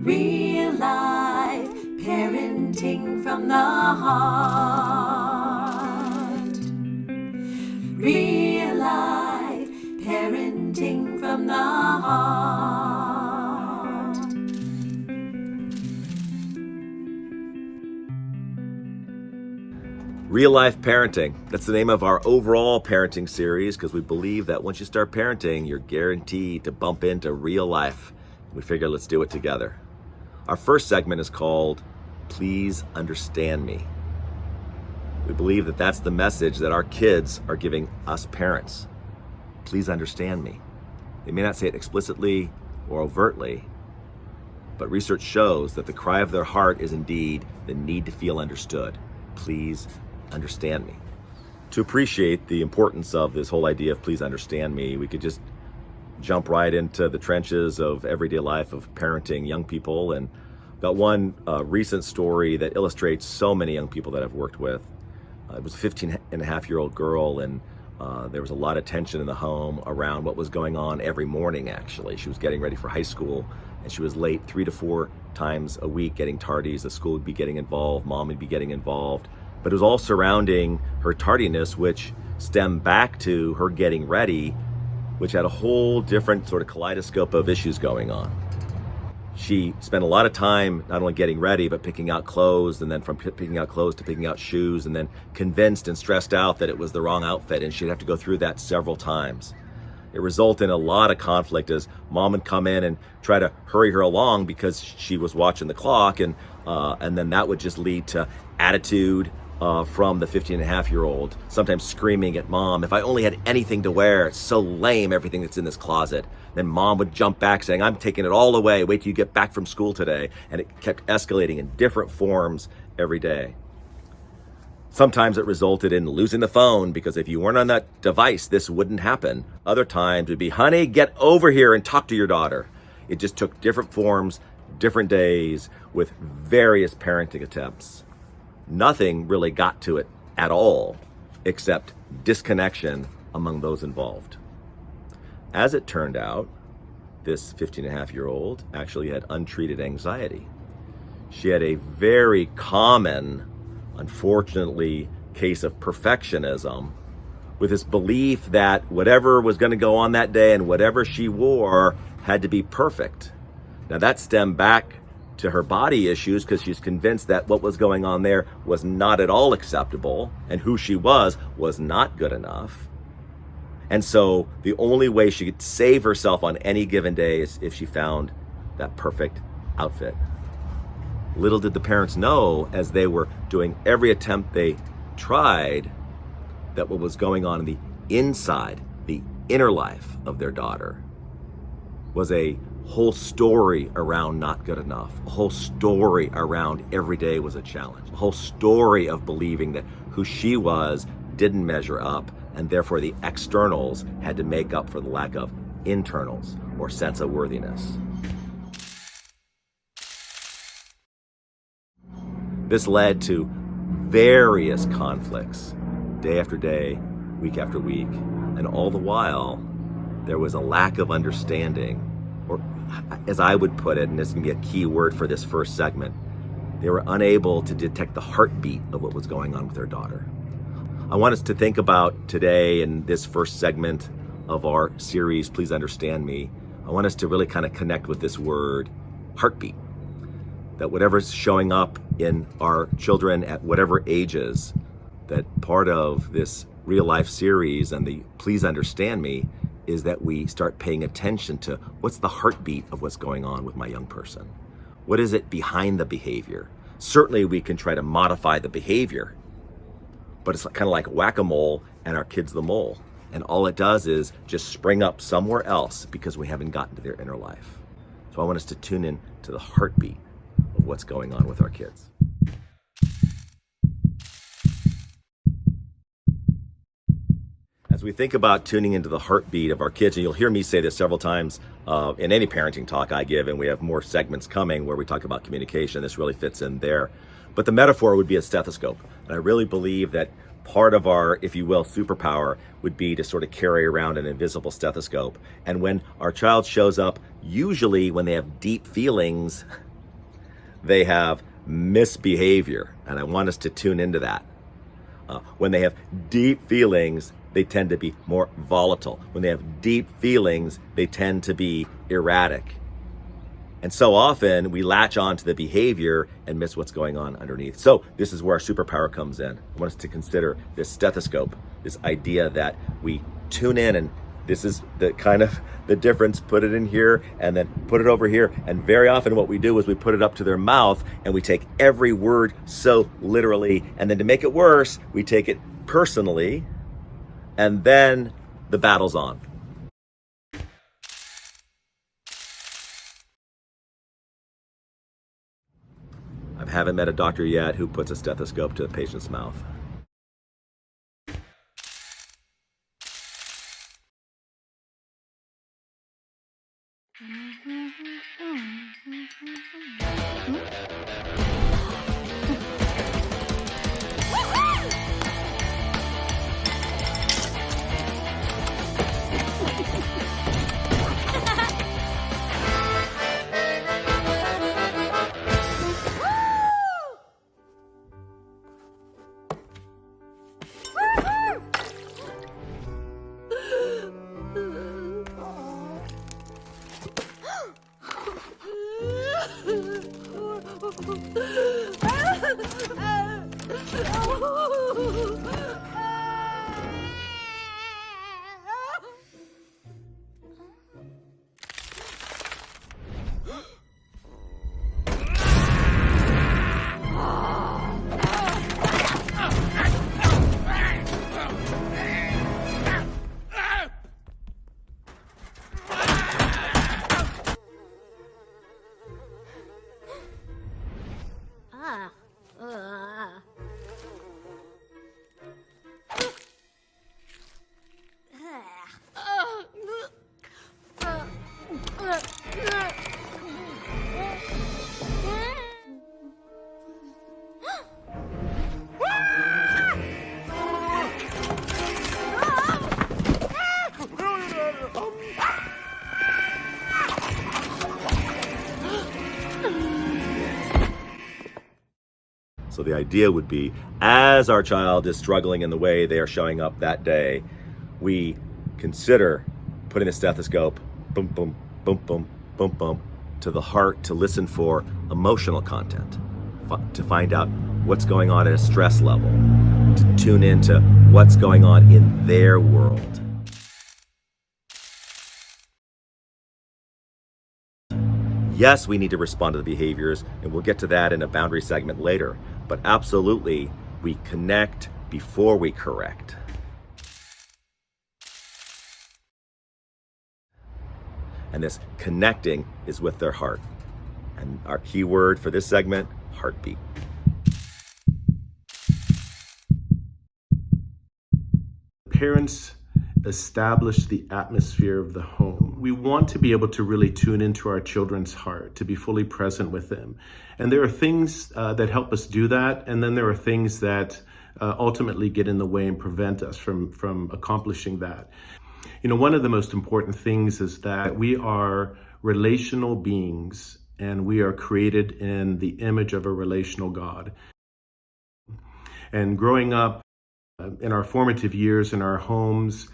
Real life parenting from the heart. Real life parenting from the heart. Real Life Parenting. That's the name of our overall parenting series because we believe that once you start parenting, you're guaranteed to bump into real life. We figure let's do it together. Our first segment is called Please Understand Me. We believe that that's the message that our kids are giving us parents. Please understand me. They may not say it explicitly or overtly, but research shows that the cry of their heart is indeed the need to feel understood. Please understand me. To appreciate the importance of this whole idea of please understand me, we could just jump right into the trenches of everyday life of parenting young people. And got one recent story that illustrates so many young people that I've worked with. It was a 15-and-a-half-year-old girl, and there was a lot of tension in the home around what was going on every morning, actually. She was getting ready for high school, and she was late 3 to 4 times a week, getting tardies. The school would be getting involved, mom would be getting involved. But it was all surrounding her tardiness, which stemmed back to her getting ready, which had a whole different sort of kaleidoscope of issues going on. She spent a lot of time not only getting ready, but picking out clothes, and then from picking out clothes to picking out shoes, and then convinced and stressed out that it was the wrong outfit, and she'd have to go through that several times. It resulted in a lot of conflict as mom would come in and try to hurry her along because she was watching the clock, and then that would just lead to attitude from the 15-and-a-half-year-old, sometimes screaming at mom, if I only had anything to wear, it's so lame, everything that's in this closet. Then mom would jump back saying, I'm taking it all away, wait till you get back from school today. And it kept escalating in different forms every day. Sometimes it resulted in losing the phone because if you weren't on that device, this wouldn't happen. Other times it would be, honey, get over here and talk to your daughter. It just took different forms, different days with various parenting attempts. Nothing really got to it at all, except disconnection among those involved. As it turned out, this 15-and-a-half-year-old actually had untreated anxiety. She had a very common, unfortunately, case of perfectionism with this belief that whatever was going to go on that day and whatever she wore had to be perfect. Now that stemmed back to her body issues because she's convinced that what was going on there was not at all acceptable and who she was not good enough. And so the only way she could save herself on any given day is if she found that perfect outfit. Little did the parents know, as they were doing every attempt they tried, that what was going on in the inside, the inner life of their daughter was a whole story around not good enough, a whole story around every day was a challenge, a whole story of believing that who she was didn't measure up, and therefore the externals had to make up for the lack of internals or sense of worthiness. This led to various conflicts, day after day, week after week, and all the while there was a lack of understanding, or as I would put it, and this is going to be a key word for this first segment, they were unable to detect the heartbeat of what was going on with their daughter. I want us to think about today in this first segment of our series, Please Understand Me, I want us to really kind of connect with this word, heartbeat. That whatever's showing up in our children at whatever ages, that part of this real life series and the Please Understand Me is that we start paying attention to what's the heartbeat of what's going on with my young person. What is it behind the behavior? Certainly we can try to modify the behavior, but it's kind of like whack-a-mole and our kid's the mole. And all it does is just spring up somewhere else because we haven't gotten to their inner life. So I want us to tune in to the heartbeat of what's going on with our kids. As we think about tuning into the heartbeat of our kids, and you'll hear me say this several times in any parenting talk I give, and we have more segments coming where we talk about communication, this really fits in there. But the metaphor would be a stethoscope. And I really believe that part of our, if you will, superpower would be to sort of carry around an invisible stethoscope. And when our child shows up, usually when they have deep feelings, they have misbehavior, and I want us to tune into that. When they have deep feelings, they tend to be more volatile. When they have deep feelings, they tend to be erratic. And so often we latch on to the behavior and miss what's going on underneath. So this is where our superpower comes in. I want us to consider this stethoscope, this idea that we tune in, and this is the kind of the difference. Put it in here and then put it over here. And very often what we do is we put it up to their mouth and we take every word so literally. And then to make it worse, we take it personally, and then the battle's on. I haven't met a doctor yet who puts a stethoscope to a patient's mouth. So the idea would be, as our child is struggling in the way they are showing up that day, we consider putting the stethoscope, boom, boom, boom, boom, boom, boom, to the heart to listen for emotional content, to find out what's going on at a stress level, to tune into what's going on in their world. Yes, we need to respond to the behaviors, and we'll get to that in a boundary segment later, but absolutely, we connect before we correct. And this connecting is with their heart. And our key word for this segment, heartbeat. Parents establish the atmosphere of the home. We want to be able to really tune into our children's heart, to be fully present with them. And there are things that help us do that, and then there are things that ultimately get in the way and prevent us from accomplishing that. You know, one of the most important things is that we are relational beings, and we are created in the image of a relational God. And growing up in our formative years in our homes,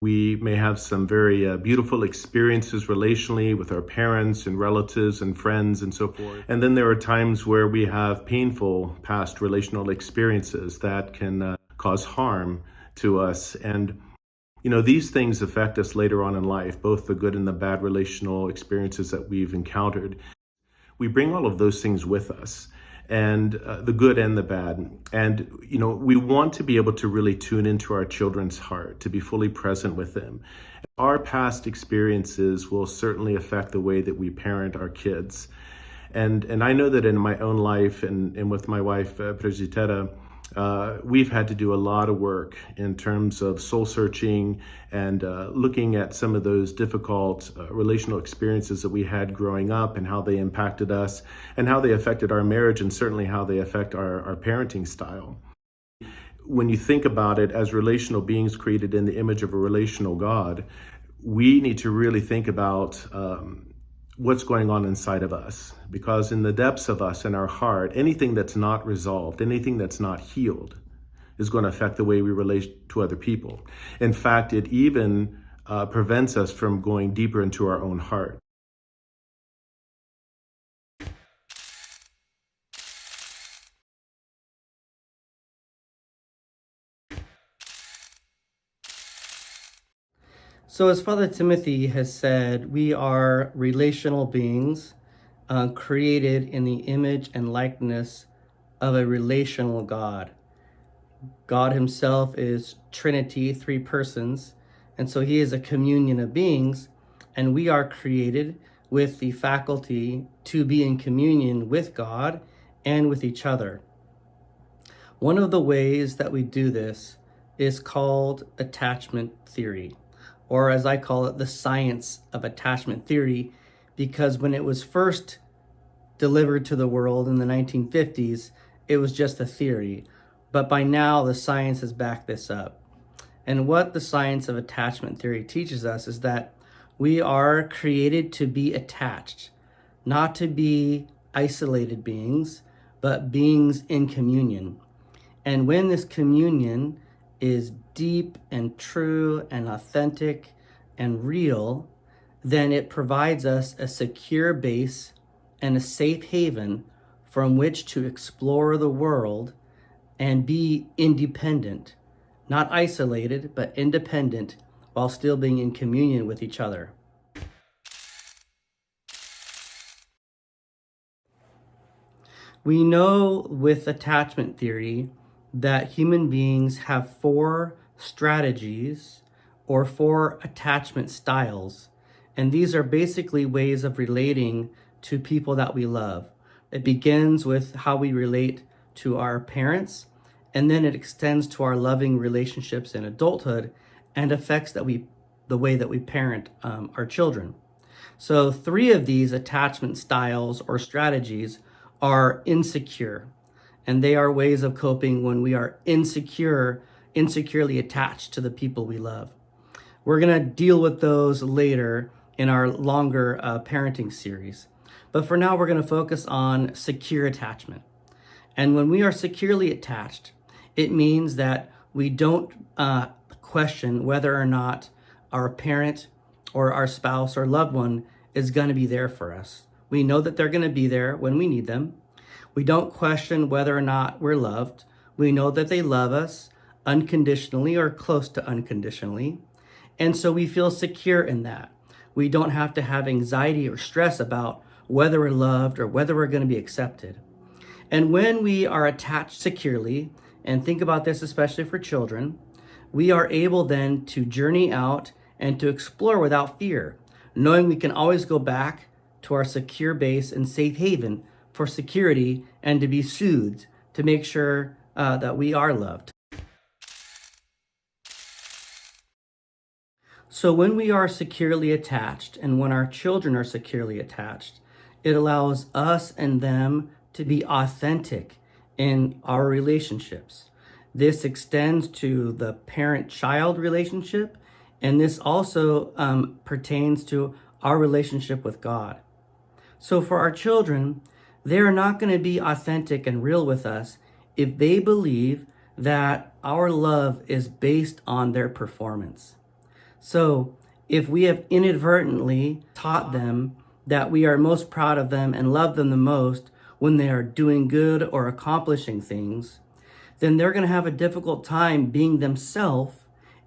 we may have some very beautiful experiences relationally with our parents and relatives and friends and so forth. And then there are times where we have painful past relational experiences that can cause harm to us. And, you know, these things affect us later on in life, both the good and the bad relational experiences that we've encountered. We bring all of those things with us, and the good and the bad. And, you know, we want to be able to really tune into our children's heart, to be fully present with them. Our past experiences will certainly affect the way that we parent our kids. And I know that in my own life and with my wife, Presitera, we've had to do a lot of work in terms of soul searching and looking at some of those difficult relational experiences that we had growing up and how they impacted us and how they affected our marriage and certainly how they affect our parenting style. When you think about it, as relational beings created in the image of a relational God, we need to really think about what's going on inside of us. Because in the depths of us, in our heart, anything that's not resolved, anything that's not healed, is going to affect the way we relate to other people. In fact, it even prevents us from going deeper into our own heart. So as Father Timothy has said, we are relational beings created in the image and likeness of a relational God. God himself is Trinity, three persons, and so he is a communion of beings, and we are created with the faculty to be in communion with God and with each other. One of the ways that we do this is called attachment theory, or as I call it, the science of attachment theory, because when it was first delivered to the world in the 1950s, it was just a theory. But by now, the science has backed this up. And what the science of attachment theory teaches us is that we are created to be attached, not to be isolated beings, but beings in communion. And when this communion is deep and true and authentic and real, then it provides us a secure base and a safe haven from which to explore the world and be independent, not isolated, but independent, while still being in communion with each other. We know with attachment theory that human beings have 4 strategies or 4 attachment styles, and these are basically ways of relating to people that we love. It begins with how we relate to our parents, and then it extends to our loving relationships in adulthood and affects the way that we parent our children. So 3 of these attachment styles or strategies are insecure, and they are ways of coping when we are insecurely attached to the people we love. We're going to deal with those later in our longer parenting series. But for now, we're going to focus on secure attachment. And when we are securely attached, it means that we don't question whether or not our parent or our spouse or loved one is going to be there for us. We know that they're going to be there when we need them. We don't question whether or not we're loved. We know that they love us unconditionally or close to unconditionally. And so we feel secure in that. We don't have to have anxiety or stress about whether we're loved or whether we're going to be accepted. And when we are attached securely, and think about this especially for children, we are able then to journey out and to explore without fear, knowing we can always go back to our secure base and safe haven for security and to be soothed, to make sure that we are loved. So when we are securely attached and when our children are securely attached, it allows us and them to be authentic in our relationships. This extends to the parent-child relationship, and this also pertains to our relationship with God. So for our children, they are not going to be authentic and real with us if they believe that our love is based on their performance. So if we have inadvertently taught them that we are most proud of them and love them the most when they are doing good or accomplishing things, then they're going to have a difficult time being themselves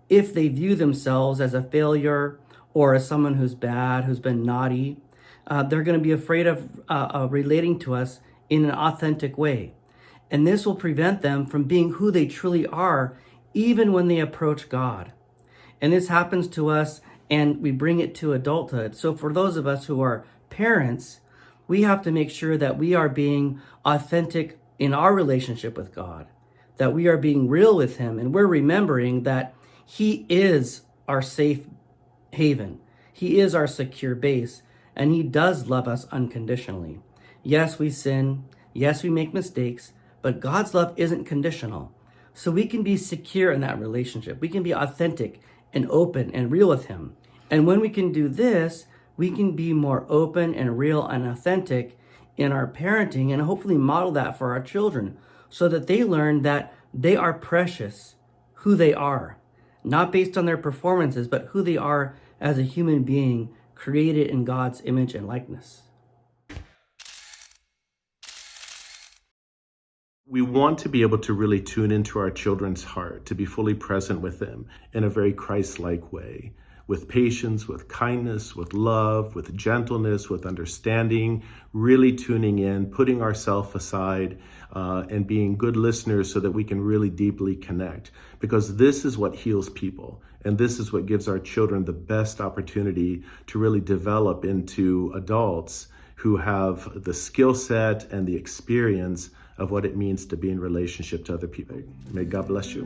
if they view themselves as a failure or as someone who's bad, who's been naughty. They're going to be afraid of relating to us in an authentic way. And this will prevent them from being who they truly are, even when they approach God. And this happens to us, and we bring it to adulthood. So for those of us who are parents, we have to make sure that we are being authentic in our relationship with God, that we are being real with Him, and we're remembering that He is our safe haven. He is our secure base, and He does love us unconditionally. Yes, we sin. Yes, we make mistakes, but God's love isn't conditional. So we can be secure in that relationship. We can be authentic and open and real with Him. And when we can do this, we can be more open and real and authentic in our parenting and hopefully model that for our children so that they learn that they are precious, who they are, not based on their performances, but who they are as a human being created in God's image and likeness. We want to be able to really tune into our children's heart, to be fully present with them in a very Christ-like way, with patience, with kindness, with love, with gentleness, with understanding, really tuning in, putting ourselves aside, and being good listeners so that we can really deeply connect. Because this is what heals people, and this is what gives our children the best opportunity to really develop into adults who have the skill set and the experience of what it means to be in relationship to other people. May God bless you.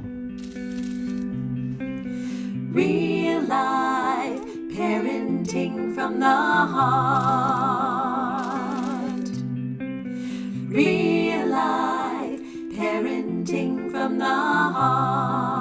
Real life parenting from the heart. Real life parenting from the heart.